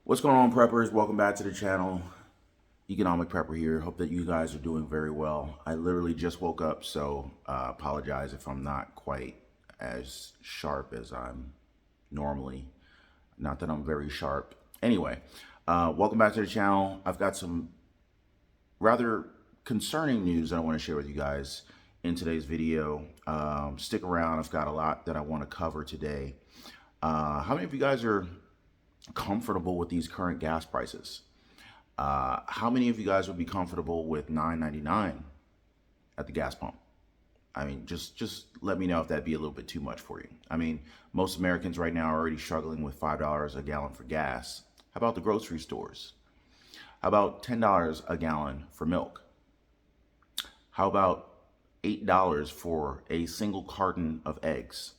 What's going on, preppers? Welcome back to the channel. Economic Prepper here. Hope that you guys are doing very well. I literally just woke up, so apologize if I'm not quite as sharp as I'm normally. Not that I'm very sharp. Anyway, welcome back to the channel. I've got some rather concerning news that I want to share with you guys in today's video. Stick around. I've got a lot that I want to cover today. How many of you guys are comfortable with these current gas prices? How many of you guys would be comfortable with $9.99 at the gas pump? I mean, just let me know if that'd be a little bit too much for you. I mean, most Americans right now are already struggling with $5 a gallon for gas. How about the grocery stores? How about $10 a gallon for milk? How about $8 for a single carton of eggs,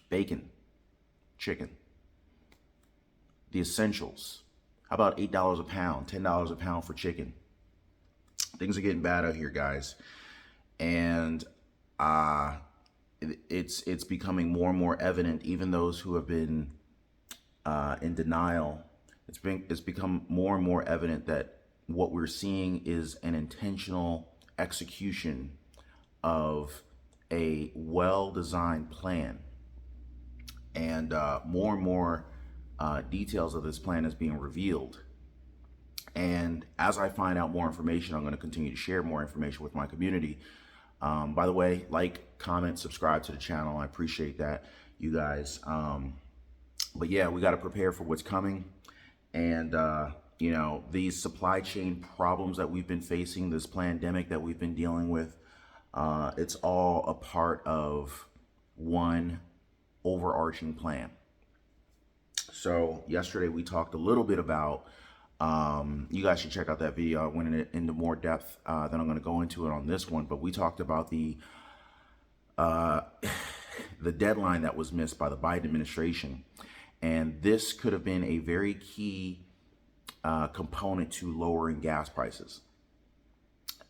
bacon, chicken? The essentials. How about $8 a pound, $10 a pound for chicken? Things are getting bad out here, guys. And it's becoming more and more evident, even those who have been in denial. It's become more and more evident that what we're seeing is an intentional execution of a well-designed plan. And more details of this plan is being revealed. And as I find out more information, I'm going to continue to share more information with my community. By the way, like, comment, subscribe to the channel. I appreciate that, you guys. But yeah, we got to prepare for what's coming. And, you know, these supply chain problems that we've been facing, this pandemic that we've been dealing with, it's all a part of one overarching plan. So yesterday we talked a little bit about, you guys should check out that video. I went into more depth than I'm going to go into it on this one, but we talked about the deadline that was missed by the Biden administration. And this could have been a very key component to lowering gas prices.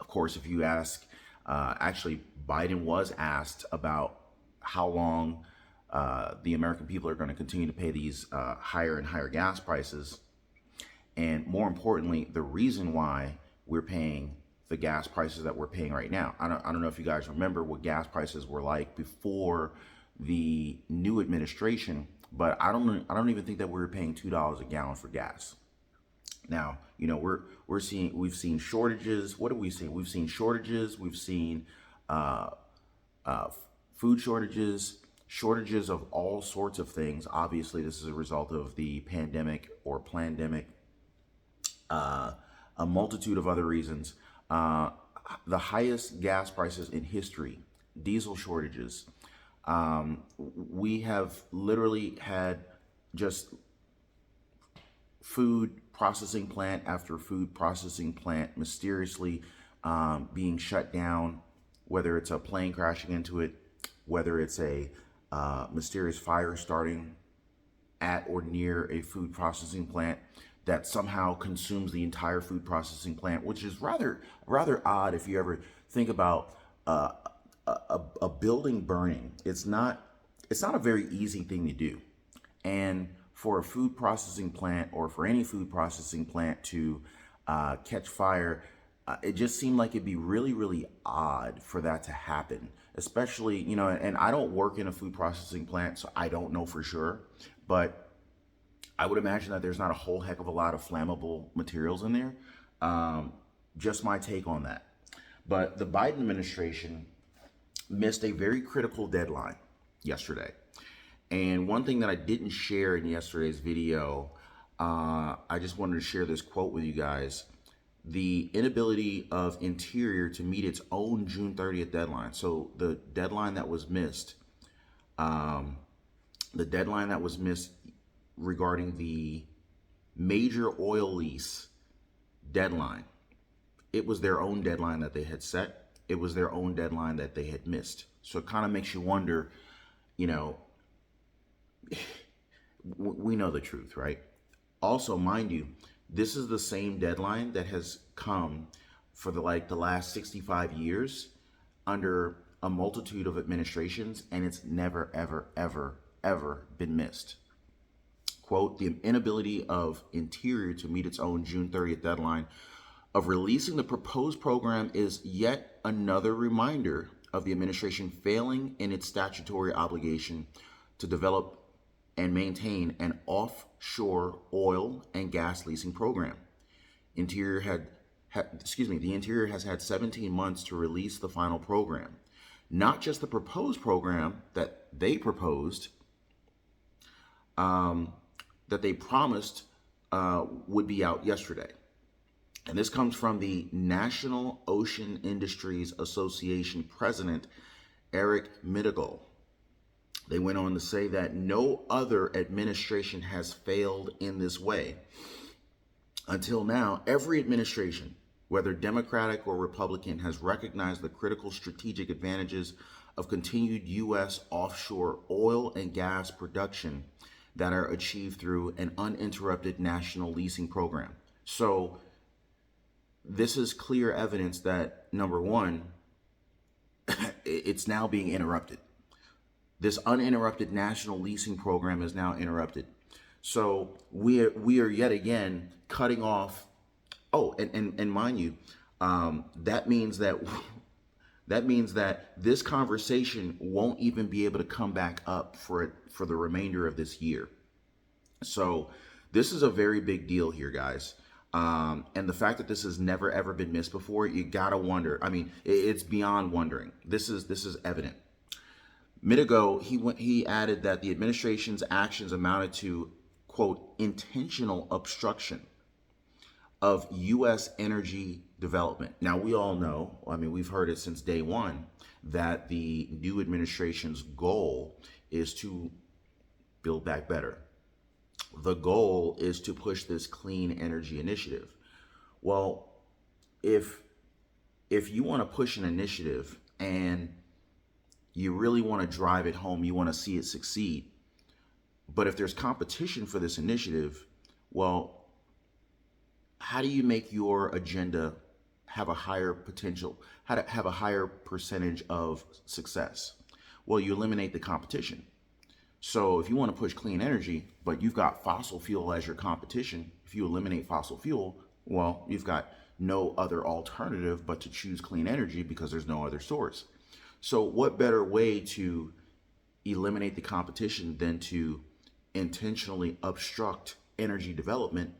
Of course, if you ask, actually Biden was asked about how long the American people are going to continue to pay these higher and higher gas prices. And more importantly, the reason why we're paying the gas prices that we're paying right now. I don't know if you guys remember what gas prices were like before the new administration, but I don't even think that we were paying $2 a gallon for gas. Now, you know, we've seen shortages. What have we seen? We've seen shortages. We've seen food shortages. Shortages of all sorts of things. Obviously, this is a result of the pandemic or plandemic, a multitude of other reasons. The highest gas prices in history, diesel shortages. We have literally had just food processing plant after food processing plant mysteriously being shut down, whether it's a plane crashing into it, whether it's a mysterious fire starting at or near a food processing plant that somehow consumes the entire food processing plant, which is rather odd if you ever think about a building burning. It's not a very easy thing to do, and for a food processing plant or for any food processing plant to catch fire, it just seemed like it'd be really odd for that to happen. Especially, you know, and I don't work in a food processing plant, so I don't know for sure, but I would imagine that there's not a whole heck of a lot of flammable materials in there. Just my take on that. But the Biden administration missed a very critical deadline yesterday. And one thing that I didn't share in yesterday's video, I just wanted to share this quote with you guys. The inability of Interior to meet its own June 30th deadline. So the deadline that was missed, regarding the major oil lease deadline, it was their own deadline that they had set. It was their own deadline that they had missed. So it kind of makes you wonder, you know, we know the truth, right? Also, mind you, this is the same deadline that has come for the last 65 years under a multitude of administrations, and it's never, ever been missed. quote, the inability of Interior to meet its own June 30th deadline of releasing the proposed program is yet another reminder of the administration failing in its statutory obligation to develop and maintain an offshore oil and gas leasing program. The Interior has had 17 months to release the final program, not just the proposed program that they proposed, that they promised would be out yesterday. And this comes from the National Ocean Industries Association president, Eric Middlegal. They went on to say that no other administration has failed in this way. Until now, every administration, whether Democratic or Republican, has recognized the critical strategic advantages of continued U.S. offshore oil and gas production that are achieved through an uninterrupted national leasing program. So this is clear evidence that, number one, it's now being interrupted. This uninterrupted national leasing program is now interrupted. So we are yet again cutting off. Oh, and mind you, that means that this conversation won't even be able to come back up for the remainder of this year. So this is a very big deal here, guys. And the fact that this has never ever been missed before, you gotta wonder. I mean, it's beyond wondering. This is evident. Middlegal, he added that the administration's actions amounted to, quote, intentional obstruction of U.S. energy development. Now, we all know, I mean, we've heard it since day one, that the new administration's goal is to build back better. The goal is to push this clean energy initiative. Well, if you want to push an initiative and you really want to drive it home, you want to see it succeed, but if there's competition for this initiative, well, how do you make your agenda have a higher potential, have a higher percentage of success? Well, you eliminate the competition. So if you want to push clean energy, but you've got fossil fuel as your competition, if you eliminate fossil fuel, well, you've got no other alternative but to choose clean energy because there's no other source. So what better way to eliminate the competition than to intentionally obstruct energy development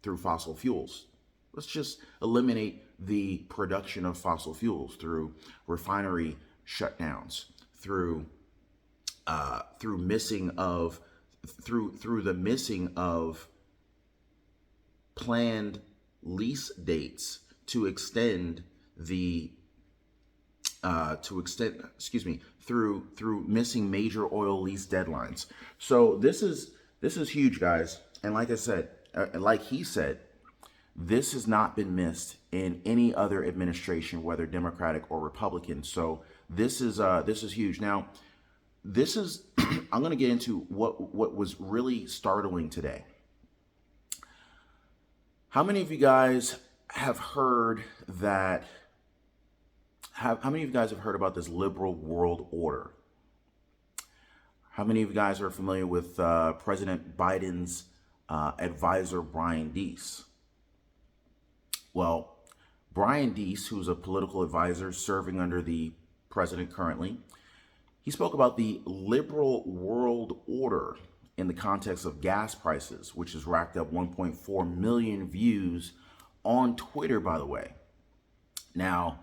through fossil fuels? Let's just eliminate the production of fossil fuels through refinery shutdowns, through the missing of planned lease dates to extend through missing major oil lease deadlines. So this is huge, guys. And like I said, like he said, this has not been missed in any other administration, whether Democratic or Republican. So this is huge. Now, this is I'm going to get into what was really startling today. How many of you guys have heard that? How many of you guys have heard about this liberal world order? How many of you guys are familiar with President Biden's advisor, Brian Deese? Well, Brian Deese, who's a political advisor serving under the president currently, he spoke about the liberal world order in the context of gas prices, which has racked up 1.4 million views on Twitter, by the way. Now,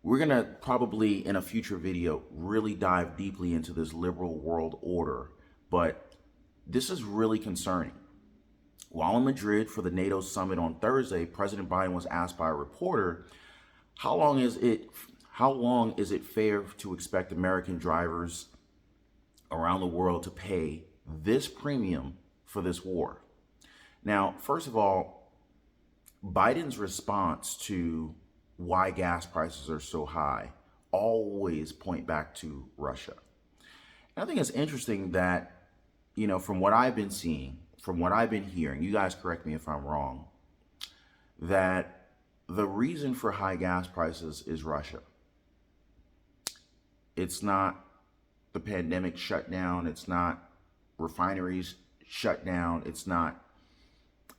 we're going to probably in a future video really dive deeply into this liberal world order, but this is really concerning. While in Madrid for the NATO summit on Thursday, President Biden was asked by a reporter, how long is it fair to expect American drivers around the world to pay this premium for this war? Now, first of all, Biden's response to why gas prices are so high always point back to Russia. And I think it's interesting that, from what I've been seeing, from what I've been hearing, you guys correct me if I'm wrong, that the reason for high gas prices is Russia. It's not the pandemic shutdown. It's not refineries shut down. It's not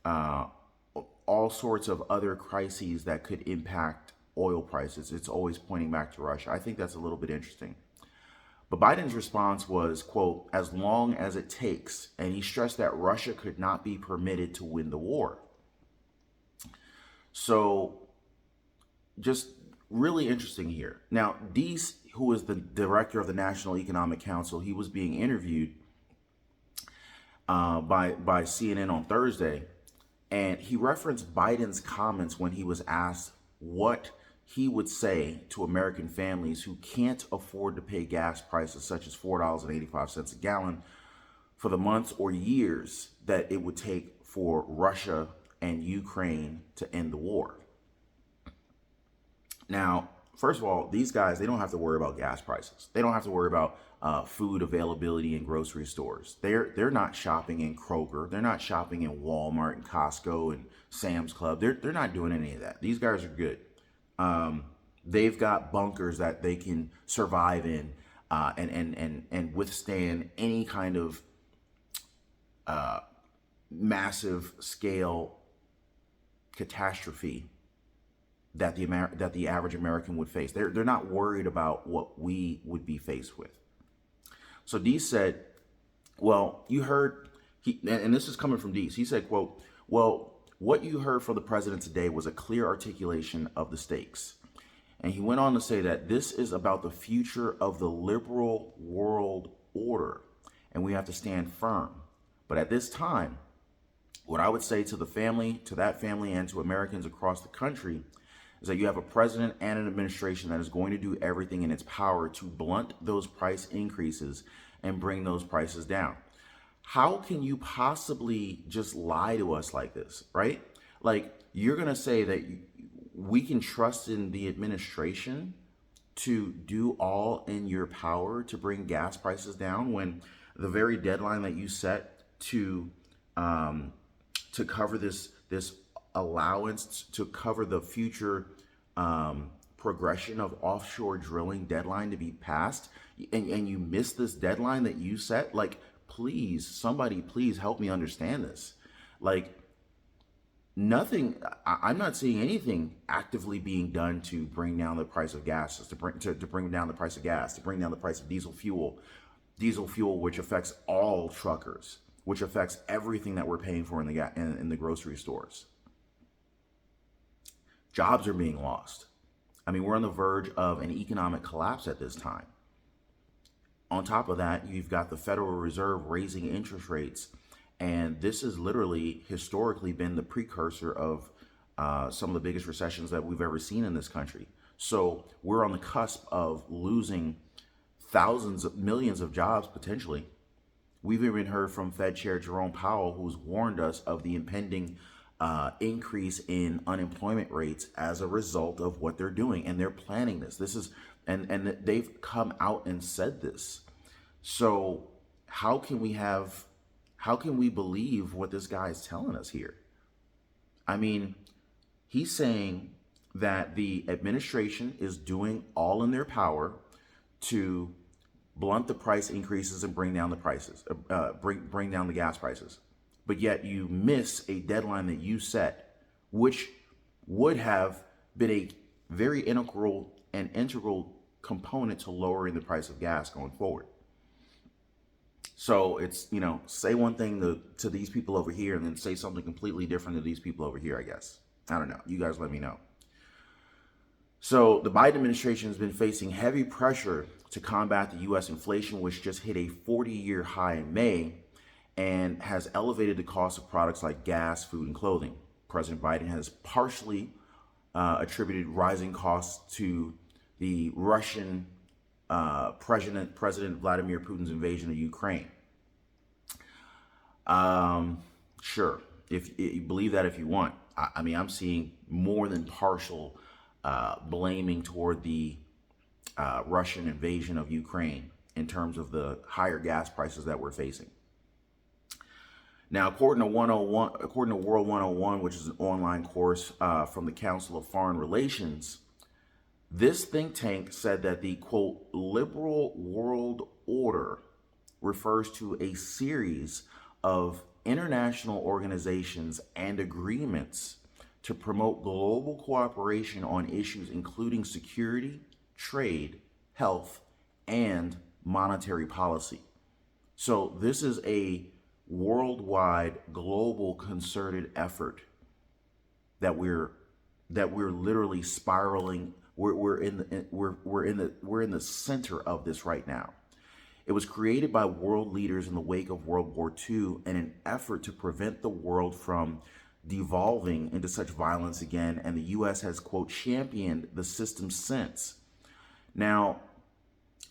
all sorts of other crises that could impact oil prices. It's always pointing back to Russia. I think that's a little bit interesting. But Biden's response was, quote, as long as it takes. And he stressed that Russia could not be permitted to win the war. So just really interesting here. Now, Deese, who is the director of the National Economic Council, he was being interviewed by CNN on Thursday. And he referenced Biden's comments when he was asked what he would say to American families who can't afford to pay gas prices such as $4.85 a gallon for the months or years that it would take for Russia and Ukraine to end the war. Now, first of all, these guys, they don't have to worry about gas prices. They don't have to worry about food availability in grocery stores. They're not shopping in Kroger. They're not shopping in Walmart and Costco and Sam's Club. They're not doing any of that. These guys are good. They've got bunkers that they can survive in and withstand any kind of massive scale catastrophe that the average American would face. They're not worried about what we would be faced with. So Deese said, well, you heard, and this is coming from Deese. He said, quote, well, what you heard from the president today was a clear articulation of the stakes. And he went on to say that this is about the future of the liberal world order, and we have to stand firm. But at this time, what I would say to the family, to that family, and to Americans across the country is that you have a president and an administration that is going to do everything in its power to blunt those price increases and bring those prices down. How can you possibly just lie to us like this, right? Like, you're going to say that we can trust in the administration to do all in your power to bring gas prices down when the very deadline that you set to cover this allowance, to cover the future progression of offshore drilling deadline to be passed, and you miss this deadline that you set? Like, please, somebody, please help me understand this. Like, nothing, I'm not seeing anything actively being done to bring down the price of gas, to bring down the price of gas, to bring down the price of diesel fuel, which affects all truckers, which affects everything that we're paying for in the grocery stores. Jobs are being lost. I mean, we're on the verge of an economic collapse at this time. On top of that, you've got the Federal Reserve raising interest rates. And this has literally historically been the precursor of some of the biggest recessions that we've ever seen in this country. So we're on the cusp of losing thousands of millions of jobs potentially. We've even heard from Fed Chair Jerome Powell, who's warned us of the impending increase in unemployment rates as a result of what they're doing. And they're planning this. This is, and they've come out and said this. So how can we believe what this guy is telling us here? I mean, he's saying that the administration is doing all in their power to blunt the price increases and bring down the prices, bring down the gas prices. But yet you miss a deadline that you set, which would have been a very integral component to lowering the price of gas going forward. So it's, say one thing to these people over here and then say something completely different to these people over here, I guess. I don't know. You guys let me know. So the Biden administration has been facing heavy pressure to combat the U.S. inflation, which just hit a 40-year high in May and has elevated the cost of products like gas, food, and clothing. President Biden has partially attributed rising costs to the Russian President Vladimir Putin's invasion of Ukraine. Sure, if you believe that if you want. I mean, I'm seeing more than partial blaming toward the Russian invasion of Ukraine in terms of the higher gas prices that we're facing. Now, according to World 101, which is an online course from the Council of Foreign Relations, this think tank said that the, quote, liberal world order refers to a series of international organizations and agreements to promote global cooperation on issues including security, trade, health, and monetary policy. So this is a worldwide, global, concerted effort that we're literally spiraling. We're in the center of this right now. It was created by world leaders in the wake of World War II in an effort to prevent the world from devolving into such violence again, and the U.S. has, quote, championed the system since. Now,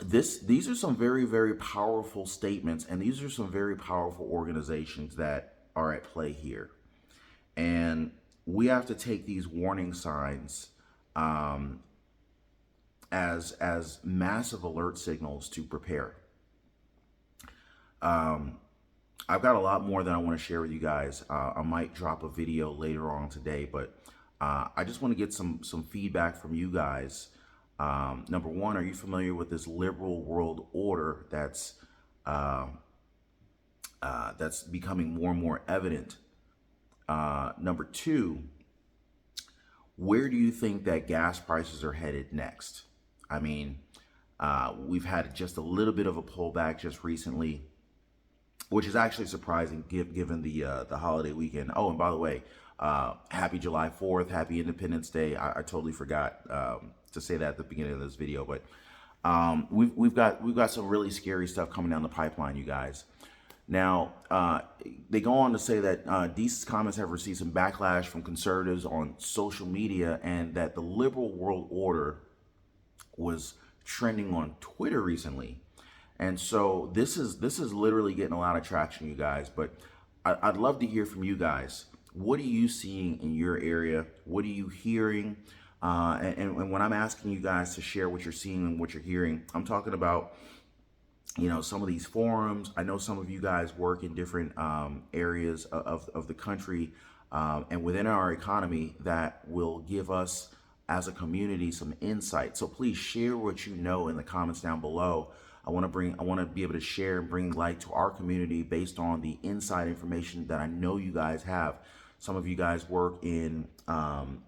these are some very, very powerful statements, and these are some very powerful organizations that are at play here. And we have to take these warning signs as massive alert signals to prepare. I've got a lot more that I want to share with you guys. I might drop a video later on today, but I just want to get some feedback from you guys. Number one, are you familiar with this liberal world order that's becoming more and more evident? Number two, where do you think that gas prices are headed next? I mean, we've had just a little bit of a pullback just recently, which is actually surprising given the holiday weekend. Oh, and by the way, happy July 4th, happy Independence Day. I totally forgot to say that at the beginning of this video, but we've got some really scary stuff coming down the pipeline, you guys. Now, they go on to say that these comments have received some backlash from conservatives on social media, and that the liberal world order was trending on Twitter recently. And so this is literally getting a lot of traction, you guys. But I'd love to hear from you guys. What are you seeing in your area? What are you hearing? And when I'm asking you guys to share what you're seeing and what you're hearing, I'm talking about, you know, some of these forums. I know some of you guys work in different areas of the country and within our economy that will give us as a community some insight. So please share what you know in the comments down below. I want to be able to share and bring light to our community based on the inside information that I know you guys have. Some of you guys work in,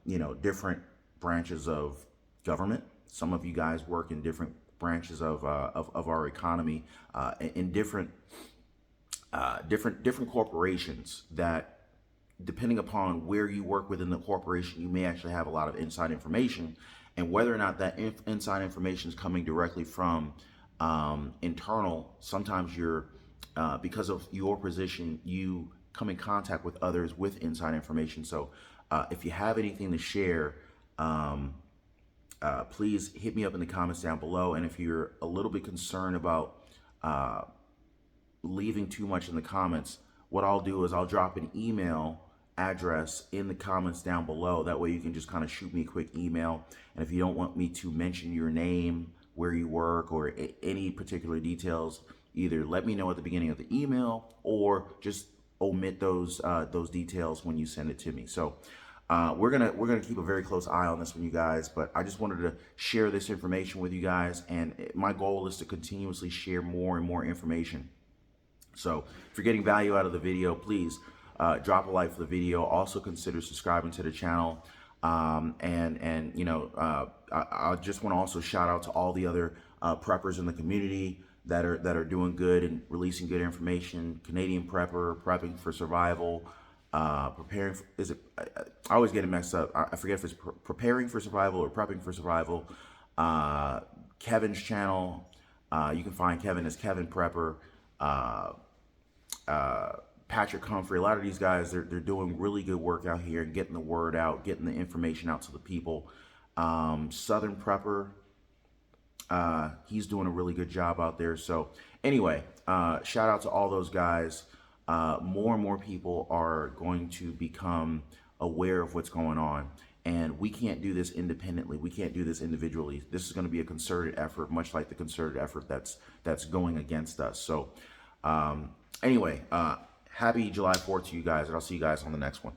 you know, different branches of government. Some of you guys work in different branches of our economy, in different corporations that, depending upon where you work within the corporation, you may actually have a lot of inside information, and whether or not that inside information is coming directly from internal. Sometimes you're, because of your position, you come in contact with others with inside information. So if you have anything to share, please hit me up in the comments down below. And if you're a little bit concerned about leaving too much in the comments, what I'll do is I'll drop an email address in the comments down below. That way you can just kind of shoot me a quick email. And if you don't want me to mention your name, where you work, or any particular details, either let me know at the beginning of the email or just omit those details when you send it to me. So we're gonna keep a very close eye on this one, you guys. But I just wanted to share this information with you guys, and my goal is to continuously share more and more information. So if you're getting value out of the video, please drop a like for the video. Also consider subscribing to the channel. And you know, I just want to also shout out to all the other preppers in the community that are doing good and releasing good information. Canadian Prepper, Prepping for Survival, preparing for, I always get it mixed up. I forget if it's Preparing for Survival or Prepping for Survival. Kevin's channel, you can find Kevin as Kevin Prepper. Patrick Humphrey, a lot of these guys, they're doing really good work out here and getting the word out, getting the information out to the people. Southern Prepper, he's doing a really good job out there. So anyway, shout out to all those guys. More and more people are going to become aware of what's going on, and we can't do this independently. We can't do this individually. This is going to be a concerted effort, much like the concerted effort that's going against us. So anyway, happy July 4th to you guys, and I'll see you guys on the next one.